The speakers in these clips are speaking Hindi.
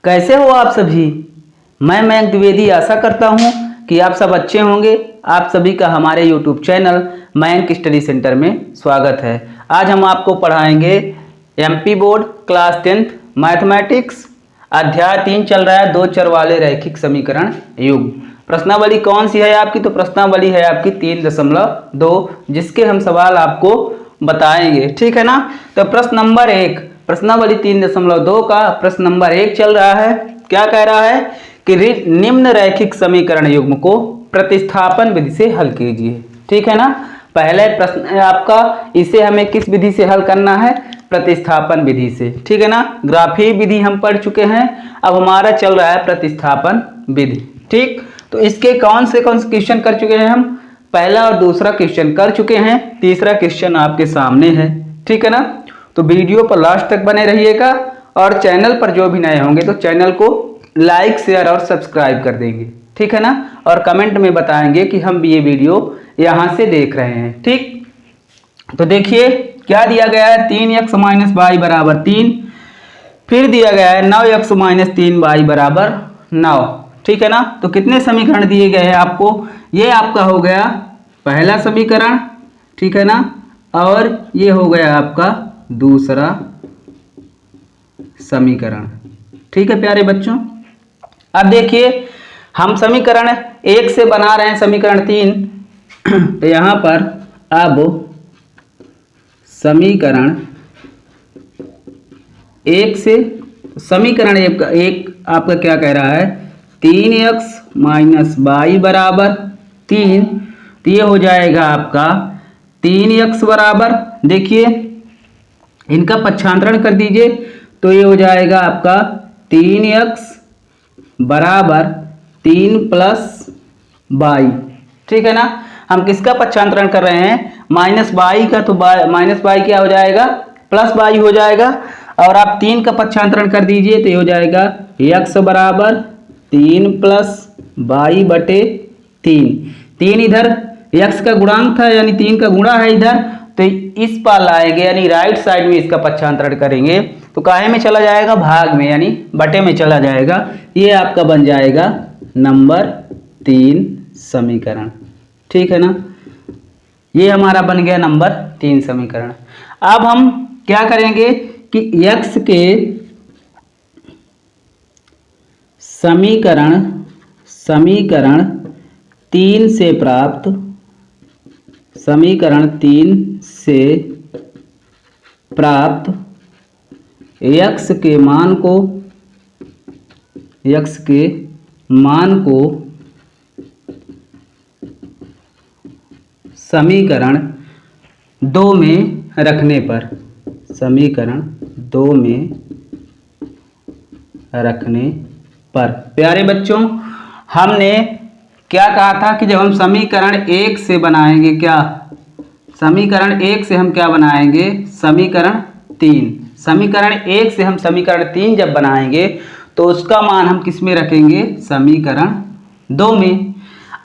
कैसे हो आप सभी। मैं मयंक द्विवेदी आशा करता हूँ कि आप सब अच्छे होंगे। आप सभी का हमारे YouTube channel Mayank study centre में स्वागत है। आज हम आपको पढ़ाएंगे MP board class 10th mathematics अध्याय 3 चल रहा है, दो चर वाले रैखिक समीकरण युग्म। प्रश्नावली कौन सी है आपकी? तो प्रश्नावली है आपकी 3.2, जिसके हम सवाल आपको बताएंगे, ठीक है ना। तो प्रश्न नंबर 1, प्रश्नावली 3.2 का प्रश्न नंबर 1 चल रहा है। क्या कह रहा है कि निम्न रैखिक समीकरण युग्म को प्रतिस्थापन विधि से हल कीजिए, ठीक है ना। पहले प्रश्न है आपका, इसे हमें किस विधि से हल करना है? प्रतिस्थापन विधि से, ठीक है ना। ग्राफी विधि हम पढ़ चुके हैं, अब हमारा चल रहा है प्रतिस्थापन विधि, ठीक। तो इसके कौन से क्वेश्चन कर चुके हैं हम? पहला और दूसरा क्वेश्चन कर चुके हैं, तीसरा क्वेश्चन आपके सामने है, ठीक है ना। तो वीडियो पर लास्ट तक बने रहिएगा और चैनल पर जो भी नए होंगे तो चैनल को लाइक शेयर और सब्सक्राइब कर देंगे, ठीक है ना। और कमेंट में बताएंगे कि हम ये वीडियो यहाँ से देख रहे हैं, ठीक। तो देखिए क्या दिया गया है, 3x माइनस वाई बराबर 3, फिर दिया गया है 9x माइनस 3y बराबर 9, ठीक है ना। तो कितने समीकरण दिए गए हैं आपको? ये आपका हो गया पहला समीकरण, ठीक है ना, और ये हो गया आपका दूसरा समीकरण, ठीक है प्यारे बच्चों। अब देखिए हम समीकरण 1 से बना रहे हैं समीकरण 3, तो यहां पर अब समीकरण 1 से समीकरण 1 आपका क्या कह रहा है? 3x माइनस वाई बराबर 3, तो ये हो जाएगा आपका 3x बराबर, देखिए इनका पक्षांतरण कर दीजिए तो ये हो जाएगा आपका 3x बराबर 3 प्लस वाई, ठीक है ना। हम किसका पक्षांतरण कर रहे हैं? माइनस वाई का, तो माइनस वाई क्या हो जाएगा? प्लस वाई हो जाएगा। और आप 3 का पक्षांतरण कर दीजिए तो ये हो जाएगा x बराबर 3 प्लस वाई बटे 3। 3 इधर x का गुणांक था, यानी 3 का गुणा है इधर, तो इस पार लाएंगे यानी राइट साइड में इसका पक्षांतरण करेंगे तो काहे में चला जाएगा? भाग में, यानी बटे में चला जाएगा। ये आपका बन जाएगा नंबर 3 समीकरण, ठीक है ना। ये हमारा बन गया नंबर 3 समीकरण। अब हम क्या करेंगे कि x के समीकरण 3 से प्राप्त x के मान को समीकरण 2 में रखने पर, प्यारे बच्चों, हमने क्या कहा था कि जब हम समीकरण 1 से बनाएंगे, क्या समीकरण 1 से हम क्या बनाएंगे? समीकरण 3। समीकरण 1 से हम समीकरण 3 जब बनाएंगे तो उसका मान हम किस में रखेंगे? समीकरण 2 में।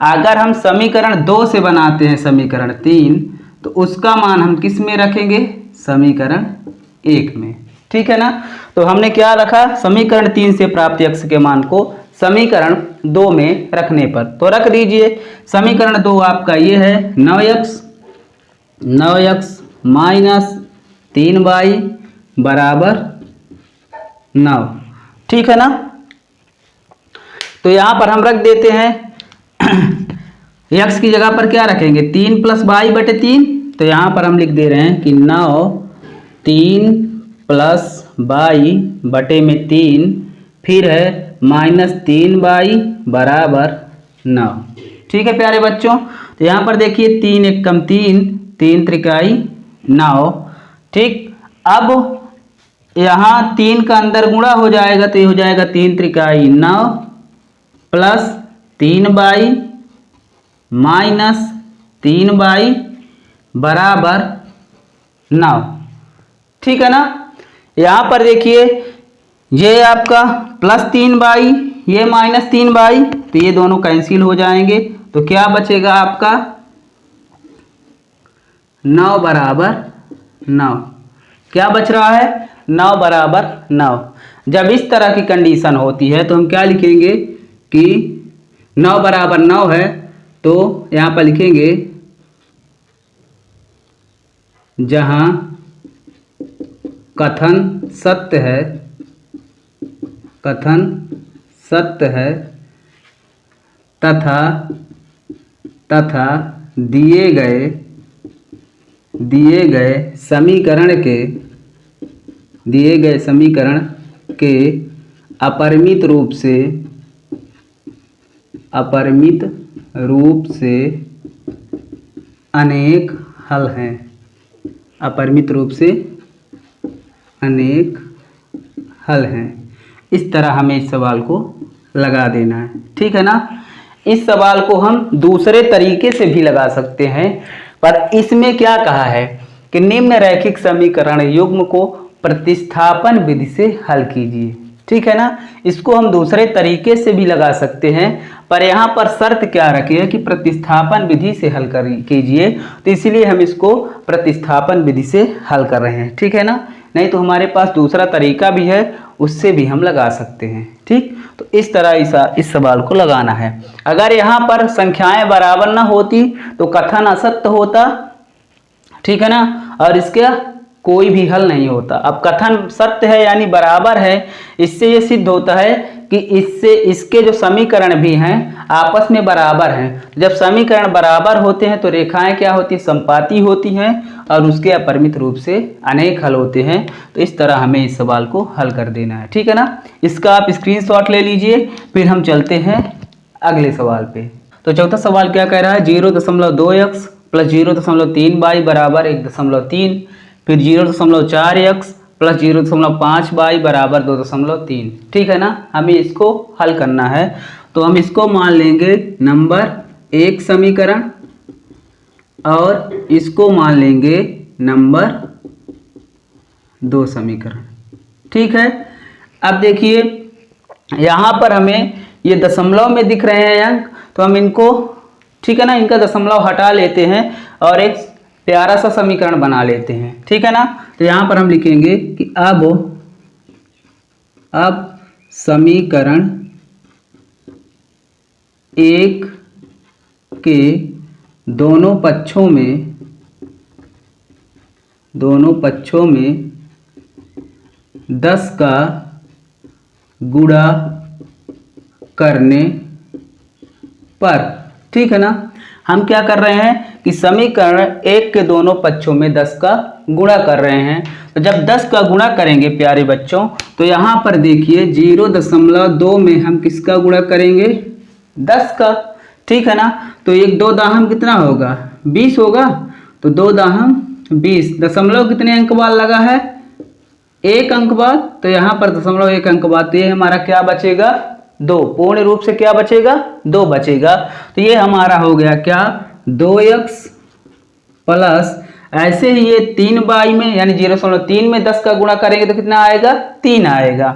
अगर हम समीकरण 2 से बनाते हैं समीकरण 3 तो उसका मान हम किस में रखेंगे? समीकरण 1 में, ठीक है ना। तो हमने क्या रखा? समीकरण 3 से प्राप्त x के मान को समीकरण 2 में रखने पर, तो रख दीजिए। समीकरण 2 आपका ये है 9x माइनस 3y बराबर 9, ठीक है ना। तो यहां पर हम रख देते हैं x की जगह पर क्या रखेंगे? 3 प्लस वाई बटे 3, तो यहां पर हम लिख दे रहे हैं कि 9 3 प्लस वाई बटे में 3, फिर है माइनस 3y बराबर 9, ठीक है प्यारे बच्चों। तो यहाँ पर देखिए 3 एक कम 3, 3 त्रिकाई 9, ठीक। अब यहाँ 3 का अंदर गुणा हो जाएगा तो ये हो जाएगा 3 त्रिकाई 9 प्लस 3y माइनस 3y बराबर 9, ठीक है ना। यहाँ पर देखिए ये आपका प्लस 3y, ये माइनस 3y, तो ये दोनों कैंसिल हो जाएंगे, तो क्या बचेगा आपका? 9 बराबर 9। क्या बच रहा है? 9 बराबर 9। जब इस तरह की कंडीशन होती है तो हम क्या लिखेंगे कि 9 बराबर 9 है, तो यहाँ पर लिखेंगे जहाँ कथन सत्य है, कथन सत्य है तथा दिए गए समीकरण के अपरिमित रूप से अनेक हल हैं, अपरिमित रूप से अनेक हल हैं। इस तरह हमें इस सवाल को लगा देना है, ठीक है ना। इस सवाल को हम दूसरे तरीके से भी लगा सकते हैं, पर इसमें क्या कहा है कि निम्न रैखिक समीकरण युग्म को प्रतिस्थापन विधि से हल कीजिए, ठीक है ना। इसको हम दूसरे तरीके से भी लगा सकते हैं, पर यहाँ पर शर्त क्या रखी है कि प्रतिस्थापन विधि से हल कीजिए, तो इसलिए हम इसको प्रतिस्थापन विधि से हल कर रहे हैं, ठीक है ना। नहीं तो हमारे पास दूसरा तरीका भी है, उससे भी हम लगा सकते हैं, ठीक। तो इस तरह इस सवाल को लगाना है। अगर यहाँ पर संख्याएं बराबर ना होती तो कथन असत्य होता, ठीक है ना, और इसका कोई भी हल नहीं होता। अब कथन सत्य है यानी बराबर है, इससे ये सिद्ध होता है कि इसके जो समीकरण भी हैं आपस में बराबर हैं। जब समीकरण बराबर होते हैं तो रेखाएं क्या होती है, समपाती होती हैं, और उसके अपरिमित रूप से अनेक हल होते हैं। तो इस तरह हमें इस सवाल को हल कर देना है, ठीक है ना। इसका आप स्क्रीनशॉट ले लीजिए, फिर हम चलते हैं अगले सवाल पे। तो चौथा सवाल क्या कह रहा है, 0.2x प्लस 0.3y बराबर 1.3, फिर 0.4x प्लस 0.5y बराबर 2.3, ठीक है ना। हमें इसको हल करना है, तो हम इसको मान लेंगे नंबर 1 समीकरण और इसको मान लेंगे नंबर 2 समीकरण, ठीक है। अब देखिए यहाँ पर हमें ये दशमलव में दिख रहे हैं अंक, तो हम इनको, ठीक है ना, इनका दशमलव हटा लेते हैं और एक प्यारा सा समीकरण बना लेते हैं, ठीक है ना। तो यहाँ पर हम लिखेंगे कि अब समीकरण 1 के दोनों पक्षों में 10 का गुणा करने पर, ठीक है ना। हम क्या कर रहे हैं कि समीकरण 1 के दोनों पक्षों में 10 का गुणा कर रहे हैं। तो जब 10 का गुणा करेंगे प्यारे बच्चों, तो यहाँ पर देखिए 0.2 में हम किसका गुणा करेंगे, 10 का, ठीक है ना। तो 1 2 दाहम कितना होगा, 20 होगा, तो 2 दाहम 20, दशमलव कितने अंक बाद लगा है, 1 अंक बाद, तो यहाँ पर दशमलव 1 अंक बाद, तो ये हमारा क्या बचेगा, 2, पूर्ण रूप से क्या बचेगा, 2 बचेगा। तो ये हमारा हो गया क्या, 2x प्लस, ऐसे ही ये 3y में यानी 0.3 में 10 का गुणा करेंगे तो कितना आएगा, 3 आएगा।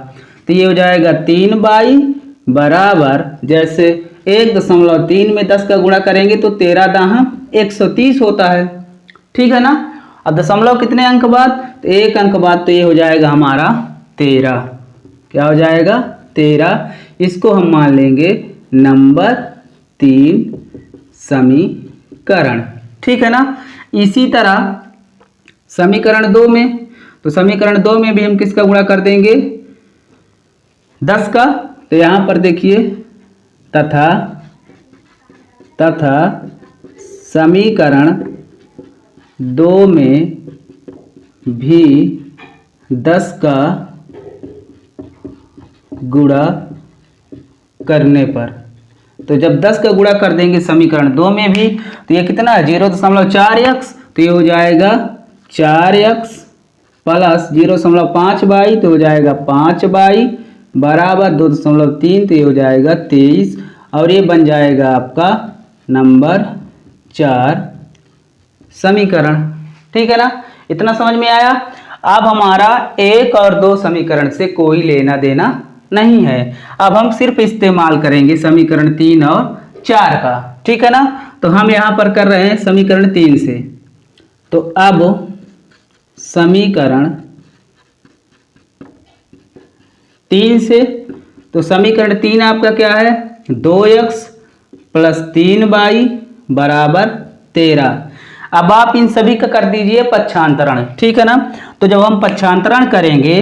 तो ये हो जाएगा 3y बराबर, जैसे 1.3 में 10 का गुणा करेंगे तो 13 दाहम 130 होता है, ठीक है ना। अब दशमलव कितने अंक बाद, तो 1 अंक बाद, तो ये हो जाएगा हमारा 13, क्या हो जाएगा 13। इसको हम मान लेंगे नंबर 3 समीकरण, ठीक है ना। इसी तरह समीकरण 2 में, तो समीकरण 2 में भी हम किसका गुणा कर देंगे, 10 का। तो यहाँ पर देखिए तथा समीकरण 2 में भी 10 का गुणा करने पर, तो जब 10 का गुणा कर देंगे समीकरण 2 में भी, तो ये कितना है 0.4x, तो ये हो जाएगा 4x प्लस 0.5y, तो हो जाएगा 5y बराबर 2.3, तो ये हो जाएगा 23, और ये बन जाएगा आपका नंबर 4 समीकरण, ठीक है ना। इतना समझ में आया। अब हमारा 1 और 2 समीकरण से कोई लेना देना नहीं है, अब हम सिर्फ इस्तेमाल करेंगे समीकरण 3 और 4 का, ठीक है ना। तो हम यहाँ पर कर रहे हैं समीकरण 3 से, तो अब समीकरण 3 से, तो समीकरण 3 आपका क्या है 2x प्लस 3y बराबर 13। अब आप इन सभी का कर दीजिए पक्षांतरण, ठीक है ना। तो जब हम पक्षांतरण करेंगे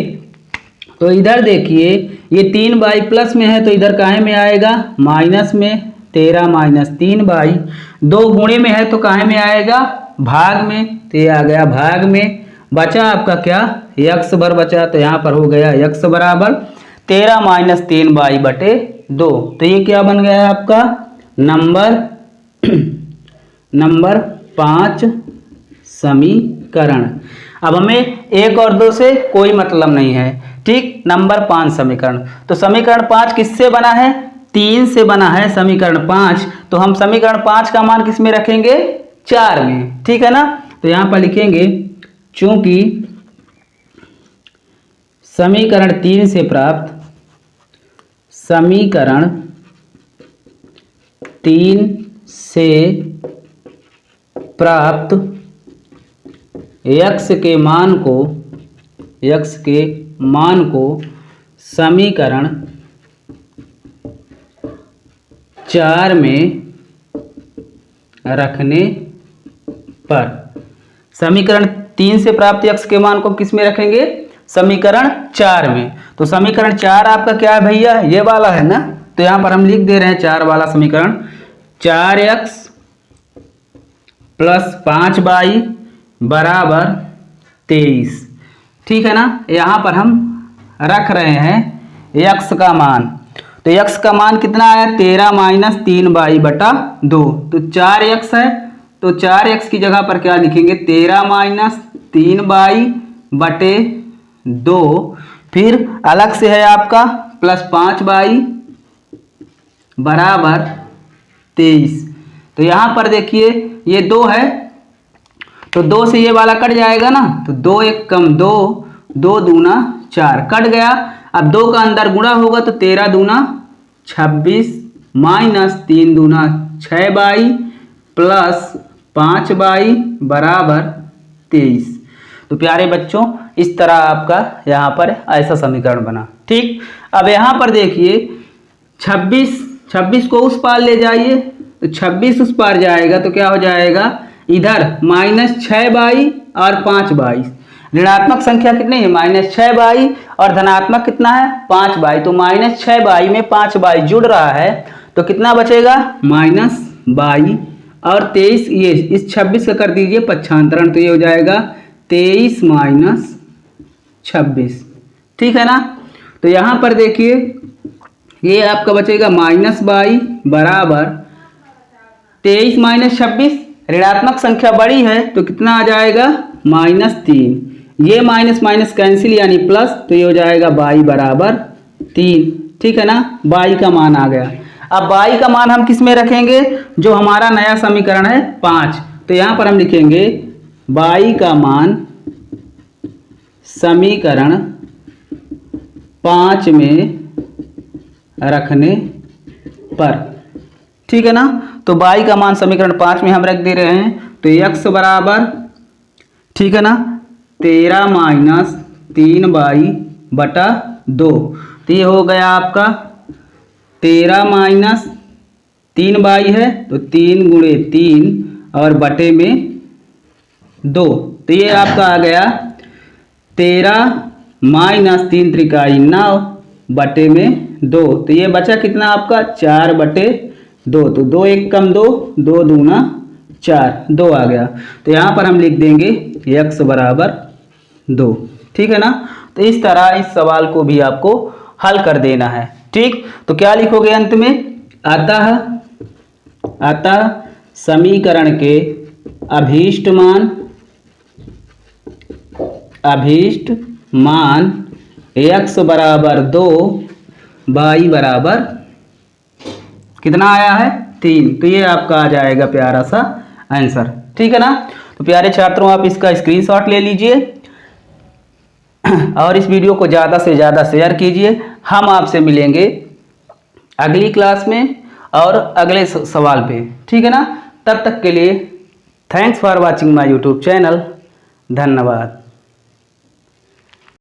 तो इधर देखिए ये 3y प्लस में है तो इधर काहे में आएगा माइनस में, 13 माइनस 3y, 2 गुणे में है तो काहे में आएगा भाग में, तो ये आ गया भाग में। बचा आपका क्या x बर बचा, तो यहाँ पर हो गया x बराबर 13 माइनस 3y बटे 2। तो ये क्या बन गया है आपका नंबर 5 समीकरण। अब हमें 1 और 2 से कोई मतलब नहीं है, ठीक। नंबर 5 समीकरण, तो समीकरण 5 किससे बना है 3 से बना है समीकरण 5। तो हम समीकरण 5 का मान किस में रखेंगे 4 में, ठीक है ना। तो यहाँ पर लिखेंगे चूंकि समीकरण 3 से प्राप्त x के मान को समीकरण 4 में रखने पर, समीकरण 3 से प्राप्त x के मान को किस में रखेंगे समीकरण 4 में। तो समीकरण 4 आपका क्या है भैया ये वाला है ना, तो यहाँ पर हम लिख दे रहे हैं 4 वाला समीकरण 4x प्लस 5y बराबर 23, ठीक है ना। यहाँ पर हम रख रहे हैं x का मान, तो x का मान कितना आया 13 माइनस 3y बटा 2, तो 4x है, तो 4x की जगह पर क्या लिखेंगे 13 माइनस 3y बटे 2, फिर अलग से है आपका प्लस 5y बराबर 23। तो यहाँ पर देखिए ये 2 है तो 2 से ये वाला कट जाएगा ना, तो 2 एक कम 2, 2 दूना 4 कट गया। अब 2 का अंदर गुणा होगा तो 13 दूना 26 माइनस 3 दूना 6y प्लस 5y बराबर 23। तो प्यारे बच्चों इस तरह आपका यहाँ पर ऐसा समीकरण बना, ठीक। अब यहाँ पर देखिए 26 को उस पार ले जाइए, तो 26 उस पार जाएगा तो क्या हो जाएगा इधर माइनस 6y और 5y, ऋणात्मक संख्या कितनी है माइनस 6y और धनात्मक कितना है 5y, तो माइनस 6y में 5y जुड़ रहा है तो कितना बचेगा माइनस y और 23, ये इस 26 का कर दीजिए पक्षांतरण तो ये हो जाएगा 23 माइनस 26, ठीक है ना। तो यहाँ पर देखिए ये आपका बचेगा माइनस y बराबर 23 माइनस 26, ऋणात्मक संख्या बड़ी है तो कितना आ जाएगा -3, ये माइनस माइनस कैंसिल यानी प्लस, तो ये हो जाएगा y बराबर 3, ठीक है ना। y का मान आ गया। अब y का मान हम किस में रखेंगे जो हमारा नया समीकरण है 5, तो यहाँ पर हम लिखेंगे y का मान समीकरण 5 में रखने पर, ठीक है ना। तो y का मान समीकरण 5 में हम रख दे रहे हैं, तो x बराबर, ठीक है ना 13 माइनस 3y बटा 2, तो ये हो गया आपका 13 माइनस 3y है तो 3 गुणे 3 और बटे में 2, तो ये आपका आ गया 13 माइनस 3 त्रिकाई 9 बटे में 2, तो ये बचा कितना आपका 4 बटे 2, तो 2 एक कम 2, 2 दूना 4, 2 आ गया। तो यहाँ पर हम लिख देंगे x बराबर 2, ठीक है ना। तो इस तरह इस सवाल को भी आपको हल कर देना है, ठीक। तो क्या लिखोगे अंत में, अतः समीकरण के अभीष्ट मान x बराबर 2 y बराबर कितना आया है 3, तो ये आपका आ जाएगा प्यारा सा आंसर, ठीक है ना। तो प्यारे छात्रों आप इसका स्क्रीनशॉट ले लीजिए और इस वीडियो को ज़्यादा से ज़्यादा शेयर कीजिए। हम आपसे मिलेंगे अगली क्लास में और अगले सवाल पे, ठीक है ना। तब तक के लिए thanks for watching my YouTube channel, धन्यवाद।